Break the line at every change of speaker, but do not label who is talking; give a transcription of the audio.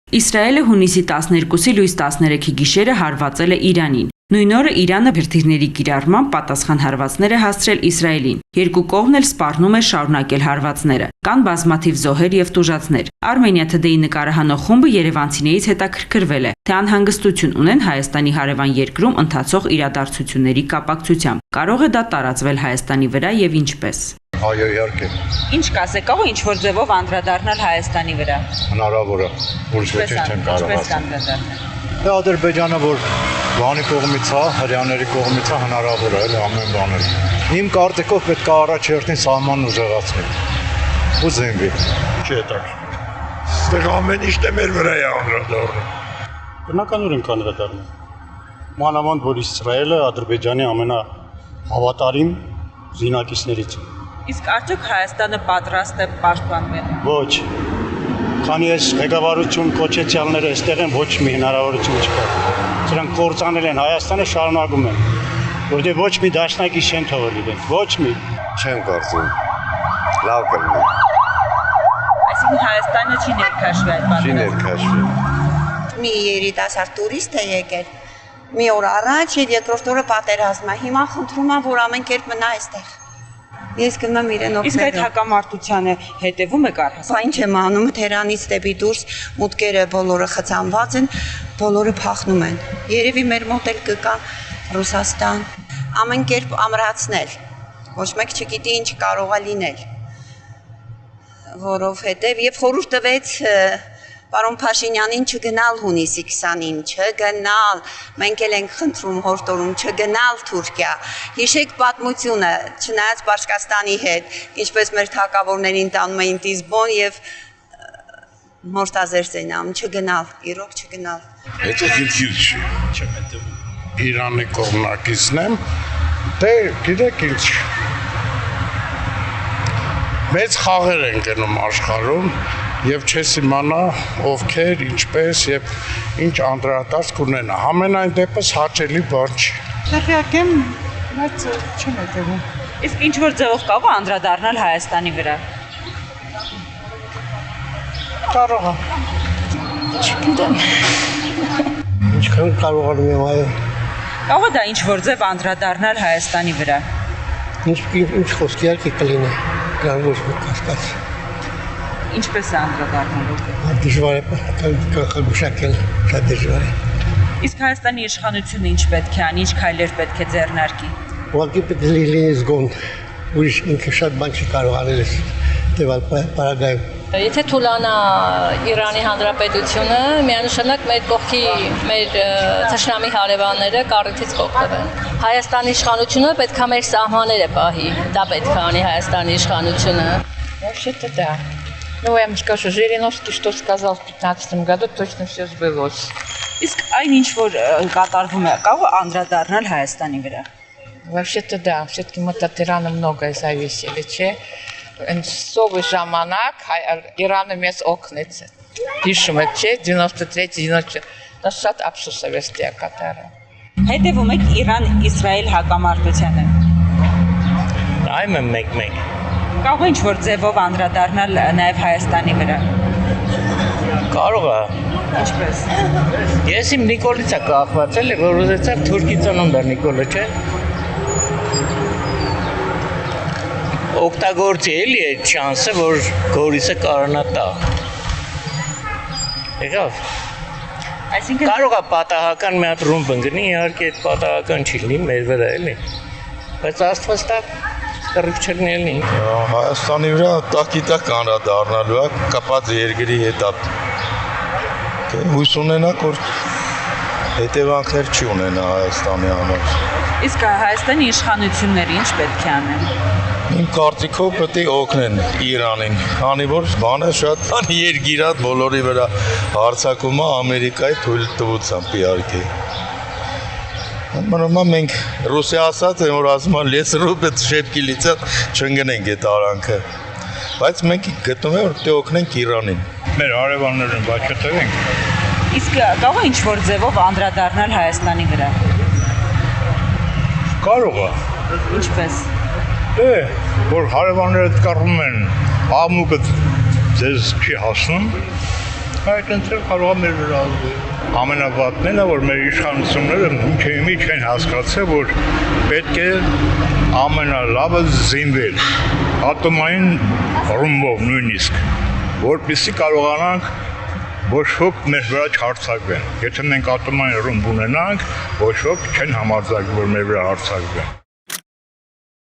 Իսրայելը հունիսի 12-ի լույս 13-ի գիշերը հարվածել է Իրանին։ Նույն օրը Իրանը հրթիռների կիրառմամբ պատասխան հարվածներ է հասցրել Իսրայելին։ Երկու կողմն էլ սպառնում է շարունակել հարվածները։ Կան բազմաթիվ զոհեր եւ տուժածներ։ Armenia Today-ի նկարահանող խումբը երևանցիներից հետաքրքրվել է, թե անհանգստություն ունեն Հայաստանի հարևան երկրում ընթացող իրադարձությունների կապակցությամբ։ Կարող է դա տարածվել Հայաստանի վրա եւ ինչպես։
Այո, իհարկե։
Ինչ կասեք, կարող է ինչ-որ ձևով անդրադառնալ Հայաստանի վրա։
Հնարավոր է, որ ոչինչ չեմ կարող ասել։ Դե Ադրբեջանը, որ բանի կողմից է, հрьяաների կողմից է, հնարավոր է, էլի ամեն բանը։ Իմ կարծիքով պետք է առաջերտին սահմանն ուժեղացնել։ Ու զինվի։ Չի հետաքրքիր։ Ստեղ ամեն ինչն է մեր վրա է անդրադառնում։
Բնականորեն ենք անդրադառնում։ Մանավանդ որ Իսրայելը Ադրբեջանի ամենահավատարիմ զինակիցներից է։
Իսկ արդյոք Հայաստանը պատրաստ է պաշտպանվել։
Ոչ։ Քանի ես ղեկավարություն կոչեցյալները այստեղ են, ոչ մի հնարավորություն չկա։ Սրանք կործանել են Հայաստանը, շարունակում են։ Որտեղ ոչ մի դաշնակի չեն թողել իրեն, ոչ մի։
Չեմ կարծում։ Լավ կլինի։
Այսինքն Հայաստանը չի ներքաշվի այդ պատերազմը։
Չի ներքաշվի։
Մի երիտասարդ տուրիստ է եկել։ Մի օր առաջ եւ երկրորդ օրը պատերազմը։ Հիմա խնդրում եմ, որ ամեն կերպ մնա այստեղ։ Ես գնում իրեն օգնելու։
Իսկ այդ հակամարտությանը հետևում եք առհասարակ։
Բա ինչ եմ անում, Թերանից դեպի դուրս մուտքերը բոլորը խցանված են, բոլորը փախնում են։ Երևի մեր մոտ էլ կգան Ռուսաստան, ամեն կերպ ամրացնել։ Ոչ մեկ չգիտի ինչ կարող է լինել։ Որովհետև եւ խորհուրդ տվեց Պարոն Փաշինյանին չգնալ հունիսի 20-ին, չգնալ, մենք էլ ենք խնդրում հորդորում չգնալ Թուրքիա, հիշեք պատմությունը, չնայած Պարսկաստանի հետ, ինչպես մեր թագավորներին տանում էին Տիզբոն եւ Մորտազերսին ամ, չգնալ, իրոք չգնալ։
Հետո քիչ չի։ Չեմ հետևում։ Իրանի կողմնակիցն եմ, դե գիտեք ինչ։ Մեծ խաղեր են գնում աշխարհում եւ չես իմանա ովքեր, ինչպես եւ ինչ անդրադարձ կունենա։ Համենայն դեպս հաճելի բան չի։
Տեղյակ եմ, բայց չեմ հետևում։
Իսկ ինչ որ ձևով կարող է անդրադառնալ Հայաստանի վրա։
Կարող է։ Չգիտեմ։
Ինչքան կարողանում եմ այո։
Կարող է դա ինչ որ ձև անդրադառնալ Հայաստանի վրա։
Ինչ խոսքի արկի կլինի, դրան ոչ մի կասկած։
Ինչպես է անդրադառնալու։
Դժվար է կարգել, շատ դժվար է։
Իսկ Հայաստանի իշխանությունը ինչ պետք է անի, ինչ քայլեր պետք է ձեռնարկի։
Ուղղակի պետք է լինի զգոն, ուրիշ ինքը շատ բան չի կարող անել այս տևալ պարագայում։
Եթե թուլանա Իրանի Հանրապետությունը, միանշանակ մեր կողքի մեր թշնամի հարևանները կառույցից կօգտվեն։ Հայաստանի իշխանությունը պետք է մեր սահմանները պահի, դա պետք է անի Հայաստանի իշխանությունը։
Вообще-то да. Ну, я вам скажу, Жириновский что сказал в 2015 году, точно все сбылось.
Իսկ այն ինչ որ կատարվում է, կարող է անդրադառնալ Հայաստանի վրա։
Вообще-то да, все-таки мы от Ирана многое зависели, че? Совый ժամանակ Իրանը մեզ օգնեց։ Հիշում եք, չէ, 93-94, դա շատ ափսոսավեստի է կատարը։
Հետևում եք Իրան-Իսրայել հակամարտությանը։
Նայում եմ մեկ-մեկ։
Կարող է ինչ որ ձևով անդրադառնալ նաև Հայաստանի վրա։
Կարող է։
Ինչպես։
Ես իմ Նիկոլից է կախված էլի, որ ուզեցավ թուրքի ծնունդ է Նիկոլը, չէ։ Օգտագործի էլի այդ շանսը, որ Գորիսը կարողանա տա։ Եկավ։
Այսինքն
կարող է պատահական մի հատ ռումբ ընկնի, իհարկե այդ պատահական չի լինի մեր վրա էլի։ Բայց Աստված տա կռիվ չլինի։
Հայաստանի վրա տակ անդրադառնալու է կապած երկրի հետ։ Հույս ունենանք, որ հետևանքներ չի ունենա Հայաստանի համար։
Իսկ Հայաստանի իշխանությունները ինչ պետք է անեն։
Իմ կարծիքով պետք է օգնեն Իրանին, քանի որ բանը շատ բան երկիրատ բոլորի վրա հարձակումը Ամերիկայի թույլտվությամբ իհարկե։ Մանավանդ մենք Ռուսիա ասած են, որ ասում են լեսրուբը շեպկի լիցած չընկնենք այդ արանքը։ Բայց մենք գտնում ենք, որ պետք է օգնենք Իրանին։ Մեր հարևաններին բաց չտվենք։
Իսկ կարող է ինչ որ ձևով անդրադառնալ Հայաստանի վրա։
Կարող է։
Ինչպես։
Դե, որ հարևանները կառնում են, ամուկը ձեզ չի հասնում,
այդ ընտրել կարող է մեր վրա ազդել։
Ամենավատն է, որ մեր իշխանությունները մինչև չեն հասկացել, որ պետք է ամենալավը զինվել, ատոմային ռումբով նույնիսկ, որպեսզի կարողանանք ոչ ոք մեր վրա չհարձակվեն։ Եթե մենք ատոմային ռումբ ունենանք, ոչ ոք չեն համարձակվի, որ մեր վրա հարձակվեն։